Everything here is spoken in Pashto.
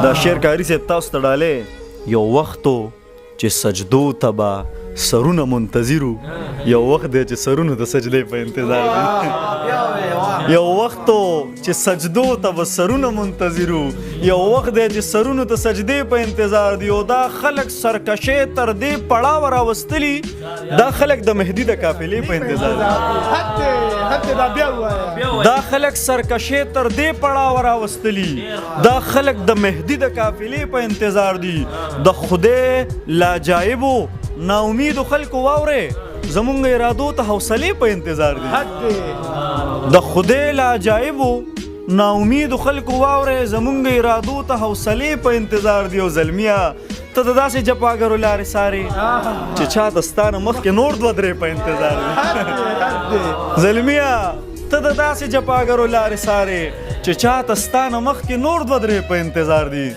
دا شعر کاری صاحب تاسو ته ډالې یو وخت و چې سجدو ته به سرونه منتظرو یو وخت دی چې سرونو د سجدې په انتظار دي یو وخت و چې سجدو ته به سرونه منتظرو یو وخت دی چې سرونو ته سجدې په انتظار دي او دا خلک سرکشې تر دې پړاوه راوستلي دا خلک د مهدي د قافلې په انتظار دي دا خلک سرکشې تر دې پړاوه راوستلي دا خلک د مهدي د قافلې په انتظار دي د خدای لاجایبو ناامیدو خلکو واورې زمونږ ارادو ته حوصلې په انتظار دي د خدای لاجایبو ناامیدو خلکو واورې زمونږ ارادو ته حوصلې په انتظار دي او زلمیا ته د داسې جفاګرو لارې سارې چې چا دستانه مخکې نور دوه درې په انتظار دي زلمیا ته د داسې جفاګرو لارې سارې چې چا دستانه مخکې نور دوه درې په انتظار دي